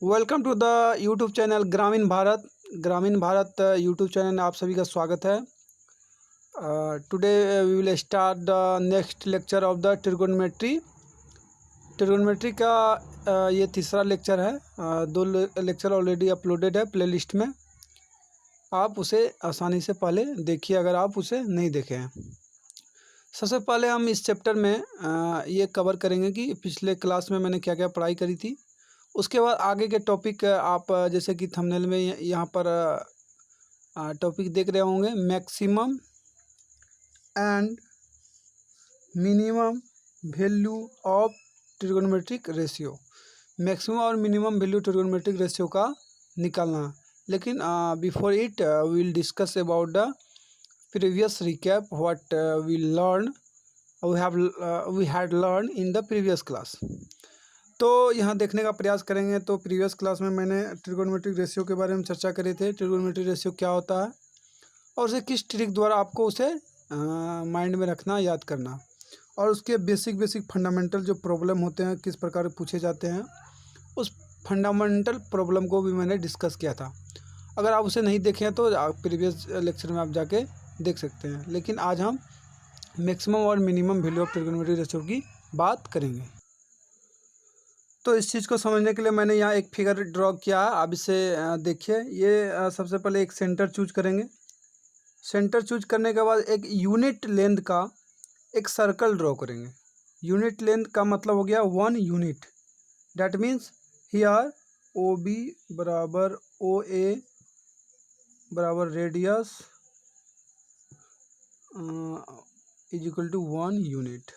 Welcome to the YouTube channel Gramin Bharat YouTube channel में आप सभी का स्वागत है। Today we will start the next lecture of the trigonometry का ये तीसरा लेक्चर है। दो लेक्चर ऑलरेडी अपलोडेड है प्लेलिस्ट में, आप उसे आसानी से पहले देखिए अगर आप उसे नहीं देखे हैं। सबसे पहले हम इस चैप्टर में ये कवर करेंगे कि पिछले क्लास में मैंने क्या क्या पढ़ाई करी थी। उसके बाद आगे के टॉपिक आप जैसे कि थंबनेल में यहाँ पर टॉपिक देख रहे होंगे, maximum and minimum value of trigonometric ratio. Maximum और मिनिमम वैल्यू ट्रिगोनोमेट्रिक रेशियो का निकालना। लेकिन before it we will discuss about the previous recap what we had learn in the previous class. तो यहाँ देखने का प्रयास करेंगे। तो प्रीवियस क्लास में मैंने ट्रिगोनोमेट्रिक रेशियो के बारे में चर्चा करे थे। ट्रिगोनोमेट्रिक रेशियो क्या होता है और उसे किस ट्रिक द्वारा आपको उसे माइंड में रखना, याद करना, और उसके बेसिक फंडामेंटल जो प्रॉब्लम होते हैं किस प्रकार पूछे जाते हैं, उस फंडामेंटल प्रॉब्लम को भी मैंने डिस्कस किया था। अगर आप उसे नहीं देखें तो प्रीवियस लेक्चर में आप जाके देख सकते हैं। लेकिन आज हम मैक्सिमम और minimum value of trigonometric ratio की बात करेंगे। तो इस चीज़ को समझने के लिए मैंने यहाँ एक फिगर ड्रॉ किया है, आप इसे देखिए। ये सबसे पहले एक सेंटर चूज करेंगे। सेंटर चूज करने के बाद एक यूनिट लेंथ का एक सर्कल ड्रॉ करेंगे। यूनिट लेंथ का मतलब हो गया 1 unit. That means here O B बराबर ओ ए बराबर radius is equal to 1 unit.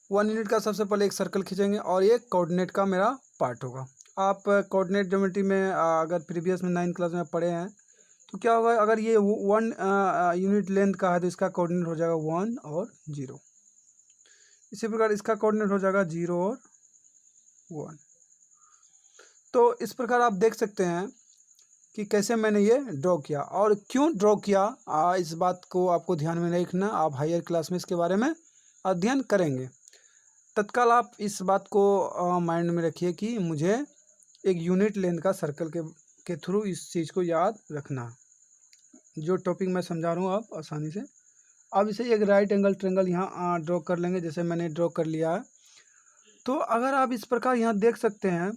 1 unit का सबसे पहले एक सर्कल खींचेंगे और ये कोऑर्डिनेट का मेरा पार्ट होगा। आप कोऑर्डिनेट ज्योमेट्री में अगर प्रीवियस में 9th क्लास में पढ़े हैं तो क्या होगा, अगर ये 1 यूनिट लेंथ का है तो इसका कोऑर्डिनेट हो जाएगा 1 और 0। इसी प्रकार इसका कोऑर्डिनेट हो जाएगा 0 और 1। तो इस प्रकार आप देख सकते हैं कि कैसे मैंने ये ड्रॉ किया और क्यों ड्रॉ किया। इस बात को आपको ध्यान में रखना, आप हायर क्लास में इसके बारे में अध्ययन करेंगे। तत्काल आप इस बात को माइंड में रखिए कि मुझे एक यूनिट लेंथ का सर्कल के थ्रू इस चीज़ को याद रखना। जो टॉपिक मैं समझा रहा हूँ आप आसानी से अब इसे एक राइट एंगल ट्रायंगल यहाँ ड्रॉ कर लेंगे, जैसे मैंने ड्रॉ कर लिया है। तो अगर आप इस प्रकार यहाँ देख सकते हैं,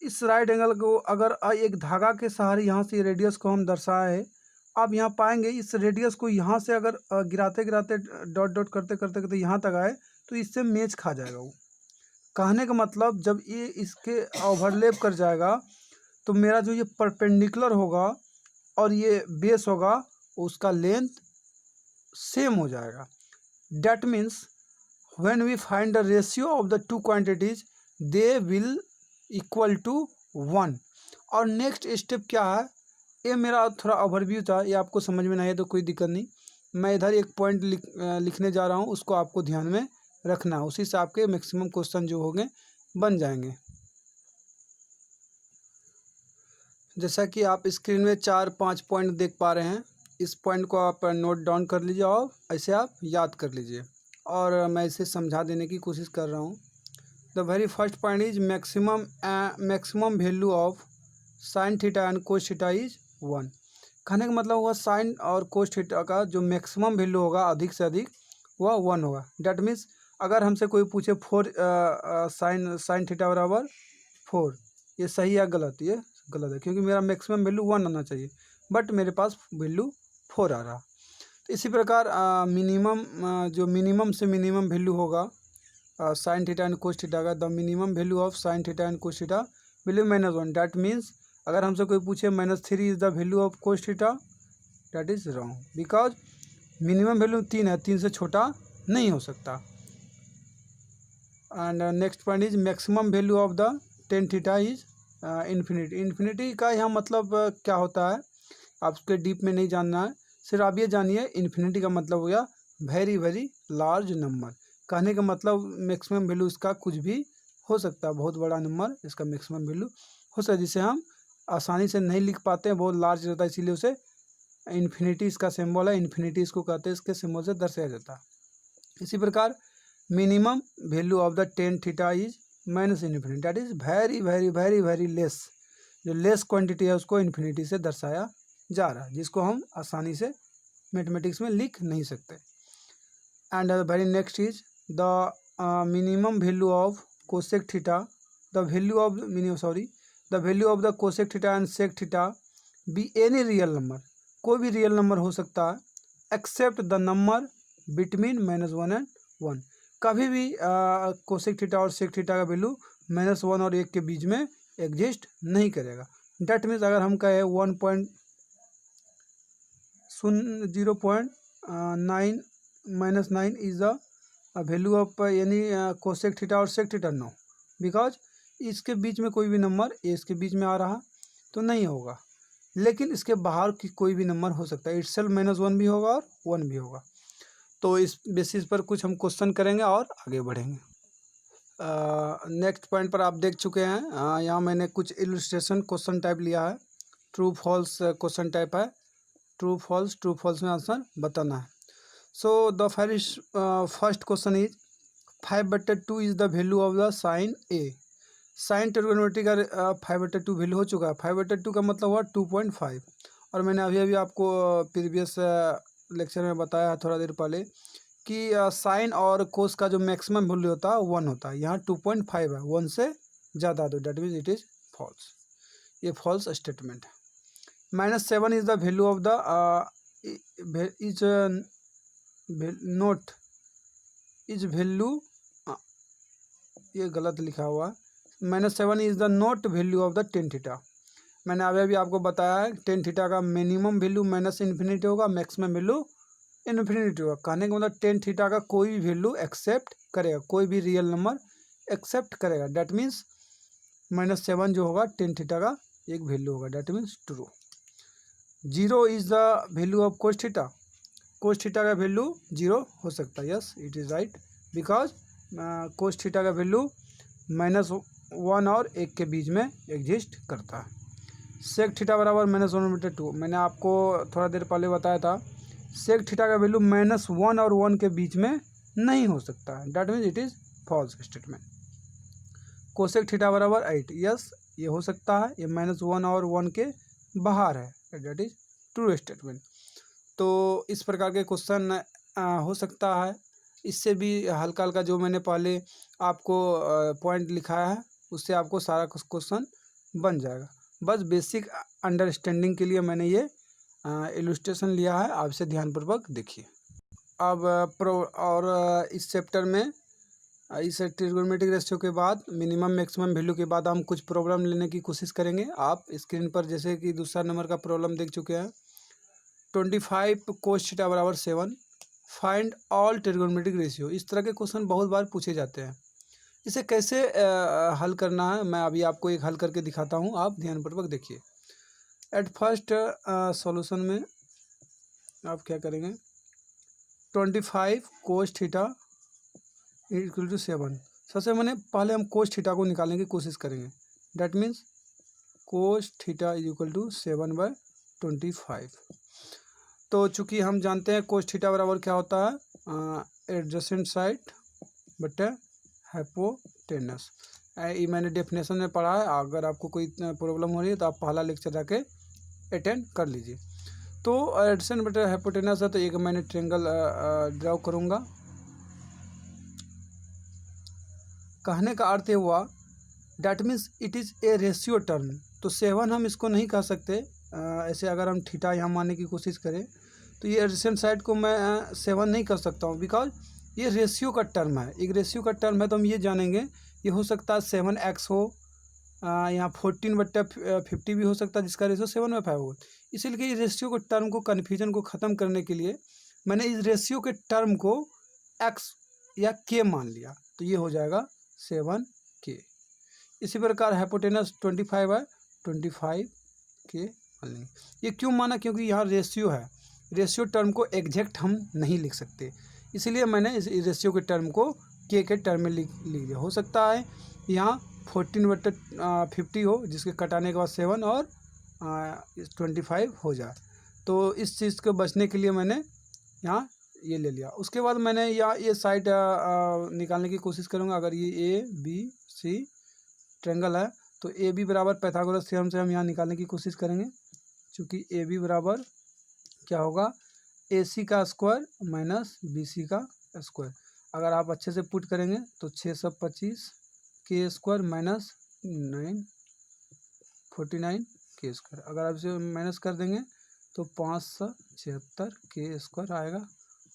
इस राइट एंगल को अगर एक धागा के सहारे यहाँ से रेडियस को हम दर्शाए, आप यहाँ पाएंगे इस रेडियस को यहाँ से अगर गिराते गिराते डॉट करते करते करते यहाँ तक आए तो इससे मैच खा जाएगा। वो कहने का मतलब जब ये इसके ओवरलैप कर जाएगा तो मेरा जो ये परपेंडिकुलर होगा और ये बेस होगा उसका लेंथ सेम हो जाएगा। That means when we find the ratio of the two quantities they will equal to 1। और नेक्स्ट स्टेप क्या है, ये मेरा थोड़ा ओवरव्यू था, ये आपको समझ में नहीं है तो कोई दिक्कत नहीं। मैं इधर एक पॉइंट लिखने जा रहा हूँ, उसको आपको ध्यान में रखना, उसी से आपके मैक्सिमम क्वेश्चन जो होंगे बन जाएंगे। जैसा कि आप स्क्रीन में 4-5 पॉइंट देख पा रहे हैं, इस पॉइंट को आप नोट डाउन कर लीजिए और ऐसे आप याद कर लीजिए और मैं इसे समझा देने की कोशिश कर रहा हूँ। The very first point is maximum value of sine theta and cos theta is 1। कहने का मतलब हुआ साइन और कोस थीटा का जो मैक्सिमम वैल्यू होगा अधिक से अधिक वह 1 होगा। डैट मीन्स अगर हमसे कोई पूछे 4 साइन थीटा बराबर 4, ये सही या गलत? ये गलत है क्योंकि मेरा मैक्सिमम वैल्यू 1 आना चाहिए, बट मेरे पास वैल्यू 4 आ रहा। तो इसी प्रकार जो मिनिमम से मिनिमम वैल्यू होगा sine theta and cos theta का, the minimum value of sine theta and cos theta will be -1। That means अगर हमसे कोई पूछे -3 is the value of cos theta, that is wrong because minimum value 3 है, 3 से छोटा नहीं हो सकता। And next point is maximum value of the tan theta is infinity. Infinity का यहाँ मतलब क्या होता है आप उसके डीप में नहीं जानना है, सिर्फ आप ये जानिए इन्फिनिटी का मतलब हो गया वेरी वेरी लार्ज नंबर। कहने का मतलब मैक्सिमम वैल्यू इसका कुछ भी हो सकता है, बहुत बड़ा नंबर इसका मैक्सिमम वैल्यू हो सकता है, जिसे हम आसानी से नहीं लिख पाते हैं, बहुत लार्ज रहता है, इसीलिए उसे इन्फिनिटी इसका सिंबल है, इन्फिनिटी इसको कहते हैं, इसके सिंबल से दर्शाया जाता है। इसी प्रकार minimum value of the tan theta is minus infinity, that is very very very very less. जो लेस क्वांटिटी है उसको इन्फिनिटी से दर्शाया जा रहा है, जिसको हम आसानी से मैथमेटिक्स में लिख नहीं सकते। And very next is the minimum value of cosec theta, the value of the value of the cosec theta and sec theta be any real number, कोई भी रियल नंबर हो सकता है except the number between -1 and 1। कभी भी cosec theta और sec theta का value -1 और 1 के बीच में एग्जिस्ट नहीं करेगा। डेट मीन्स अगर हम कहें 0.9 -9 इज द वैल्यू ऑफ यानी कोसेक थीटा और सेक थीटा, नो, बिकॉज इसके बीच में कोई भी नंबर इसके बीच में आ रहा तो नहीं होगा। लेकिन इसके बाहर की कोई भी नंबर हो सकता है, इटसेल्फ -1 भी होगा और 1 भी होगा। तो इस बेसिस पर कुछ हम क्वेश्चन करेंगे और आगे बढ़ेंगे। नेक्स्ट पॉइंट पर आप देख चुके हैं, यहाँ मैंने कुछ इलस्ट्रेशन क्वेश्चन टाइप लिया है। ट्रू फॉल्स क्वेश्चन टाइप है, ट्रू फॉल्स में आंसर बताना है। So the first question is 5/2 is the value of the sine A. Sine trigonometry का 5/2 वैल्यू हो चुका है। 5/2 का मतलब हुआ 2.5, और मैंने अभी आपको प्रीवियस लेक्चर में बताया है थोड़ा देर पहले कि साइन और कोस का जो मैक्सिमम वैल्यू होता है 1 होता है। यहाँ 2.5 है, 1 से ज़्यादा, तो that means it is false, ये फॉल्स स्टेटमेंट है। -7 is the value of the is not is value, ये गलत लिखा हुआ है। -7 is the not value of the tan theta. मैंने अभी आपको बताया है टेन थीटा का मिनिमम वैल्यू -इन्फिनिटी होगा, मैक्सिमम वैल्यू इन्फिनिटी होगा। कहने का मतलब टेन थीटा का कोई भी वैल्यू एक्सेप्ट करेगा, कोई भी रियल नंबर एक्सेप्ट करेगा। डेट मीन्स -7 जो होगा टेन थीटा का एक वैल्यू होगा, that means true. 0 is the value of cos theta. Cos theta का वैल्यू 0 हो सकता है, yes it is right, because cos theta का वैल्यू -1 और 1 के बीच में एग्जिस्ट करता है। सेक थीटा बराबर -1/2, मैंने आपको थोड़ा देर पहले बताया था सेक थीटा का वैल्यू -1 और 1 के बीच में नहीं हो सकता है, that means it is false statement. Cosec theta बराबर 8, यस ये हो सकता है, ये -1 और 1 के बाहर है, डेट इज ट्रू स्टेटमेंट। तो इस प्रकार के क्वेश्चन हो सकता है। इससे भी हल्का हल्का जो मैंने पहले आपको पॉइंट लिखाया है उससे आपको सारा क्वेश्चन बन जाएगा। बस बेसिक अंडरस्टैंडिंग के लिए मैंने ये इलस्ट्रेशन लिया है, आप इसे ध्यानपूर्वक देखिए। अब इस चैप्टर में इस ट्रिग्नोमेट्रिक रेशियो के बाद मिनिमम मैक्सिमम वैल्यू के बाद हम कुछ प्रॉब्लम लेने की कोशिश करेंगे। आप स्क्रीन पर जैसे कि दूसरा नंबर का प्रॉब्लम देख चुके हैं। 25 कोस थीटा बराबर 7, फाइंड ऑल ट्रिग्नोमेट्रिक रेशियो। इस तरह के क्वेश्चन बहुत बार पूछे जाते हैं। इसे कैसे हल करना है मैं अभी आपको एक हल करके दिखाता हूँ, आप ध्यानपूर्वक देखिए। एट फर्स्ट सॉल्यूशन में आप क्या करेंगे, 25 कोस थीटा इक्वल टू 7। सबसे पहले हम कोस थीटा को निकालने की कोशिश करेंगे। That means cos theta is equal to 7/25। तो चूंकि हम जानते हैं कोस थीटा बराबर क्या होता है, एडजेसेंट साइड बटे हाइपोटेनस। ये मैंने डेफिनेशन में पढ़ा है, अगर आपको कोई प्रॉब्लम हो रही है तो आप पहला लेक्चर जाके अटेंड कर लीजिए। तो एडजेसेंट बटे हाइपोटेनस है, तो एक मैंने ट्रायंगल ड्रॉ करूँगा। कहने का अर्थ ये हुआ that means it is a ratio term. तो 7 हम इसको नहीं कह सकते, ऐसे अगर हम थीटा यहाँ मानने की कोशिश करें तो ये एडजेसेंट साइड को मैं 7 नहीं कर सकता हूँ, बिकॉज ये रेशियो का टर्म है। एक रेशियो का टर्म है तो हम ये जानेंगे ये हो सकता है 7x हो, यहाँ 14/50 भी हो सकता है जिसका रेशियो 7/5 हो। इसीलिए इस रेशियो के टर्म को कन्फ्यूजन को ख़त्म करने के लिए मैंने इस रेशियो के टर्म को x या k मान लिया, तो ये हो जाएगा 7k। इसी प्रकार हाइपोटेनस 25 है, 25k मान लेंगे। ये क्यों माना, क्योंकि यहाँ रेशियो है, रेशियो टर्म को एग्जैक्ट हम नहीं लिख सकते, इसलिए मैंने इस रेशियो के टर्म को k के टर्म में लिख लिया। हो सकता है यहाँ 14/50 हो जिसके कटाने के बाद 7 और 25 हो जाए। तो इस चीज़ को बचने के लिए मैंने यहाँ ये ले लिया। उसके बाद मैंने ये साइड निकालने की कोशिश करूँगा। अगर ये ए बी सी ट्रायंगल है तो ए बी बराबर पाइथागोरस थ्योरम से हम यहाँ निकालने की कोशिश करेंगे, क्योंकि ए बी बराबर क्या होगा, ए सी का स्क्वायर माइनस बी सी का स्क्वायर। अगर आप अच्छे से पुट करेंगे तो 625 के स्क्वायर माइनस 949 के स्क्वायर। अगर आप इसे माइनस कर देंगे तो 576 के स्क्वायर आएगा,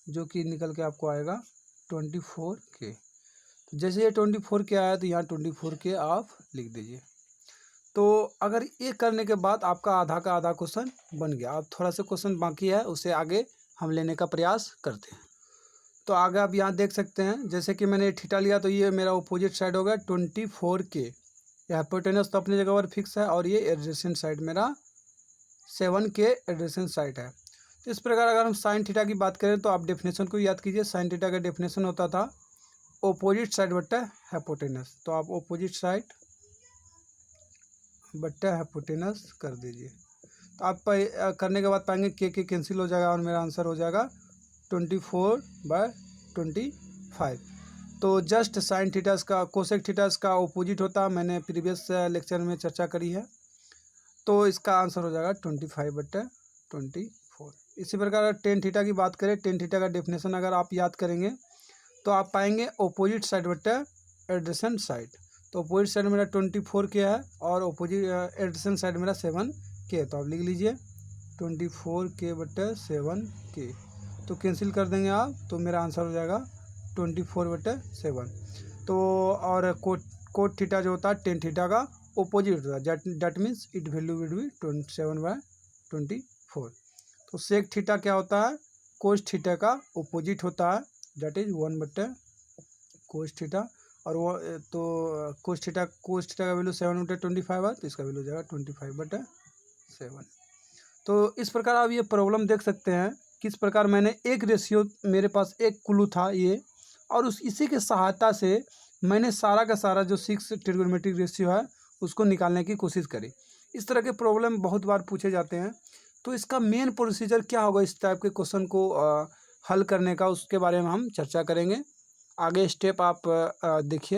जो कि निकल के आपको आएगा 24 के। तो जैसे ये 24 के आया तो यहाँ 24 के आप लिख दीजिए। तो अगर ये करने के बाद आपका आधा का आधा क्वेश्चन बन गया। अब थोड़ा सा क्वेश्चन बाकी है, उसे आगे हम लेने का प्रयास करते हैं। तो आगे आप यहाँ देख सकते हैं, जैसे कि मैंने थीटा लिया तो ये मेरा अपोजिट साइड हो गया 24 के। हाइपोटेनस तो अपनी जगह पर फिक्स है और ये एडजेसेंट साइड मेरा 7 के एडजेसेंट साइड है। तो इस प्रकार अगर हम साइन थीटा की बात करें तो आप डेफिनेशन को याद कीजिए। साइन थीटा का डेफिनेशन होता था अपोजिट साइड बट्टा हाइपोटेनस। तो आप अपोजिट साइड बट्टा हाइपोटेनस कर दीजिए। तो आप करने के बाद पाएंगे के कैंसिल हो जाएगा और मेरा आंसर हो जाएगा 24/25। तो जस्ट साइन थीटास का कोसेक थीटास का अपोजिट होता है, मैंने प्रीवियस लेक्चर में चर्चा करी है। तो इसका आंसर हो जाएगा 25/24। इसी प्रकार टेन थीटा की बात करें, टेन थीटा का डेफिनेशन अगर आप याद करेंगे तो आप पाएंगे अपोजिट साइड बट्टा एडजेसेंट साइड। तो अपोजिट साइड मेरा 24 के है और अपोजिट एडजेसेंट साइड मेरा 7 के। तो आप लिख लीजिए 24 के बट्टे 7 के। तो कैंसिल कर देंगे आप तो मेरा आंसर हो जाएगा 24/7। तो और कोट थीटा जो होता है टेन थीटा का ओपोजिट होता है, that means it value will be 27/24। तो सेक थीटा क्या होता है, कोस थीटा का ओपोजिट होता है, दैट इज 1/कोस थीटा। और वो तो कोस थीटा का वैल्यू 7/25 है, तो इसका वैल्यू हो जाएगा 25/7। तो इस प्रकार आप ये प्रॉब्लम देख सकते हैं किस प्रकार मैंने एक रेशियो, मेरे पास एक क्लू था ये, और इसी के सहायता से मैंने सारा का सारा जो 6 ट्रिग्नोमेट्रिक रेशियो है उसको निकालने की कोशिश करी। इस तरह के प्रॉब्लम बहुत बार पूछे जाते हैं। तो इसका मेन प्रोसीजर क्या होगा इस टाइप के क्वेश्चन को हल करने का, उसके बारे में हम चर्चा करेंगे। आगे स्टेप आप देखिए।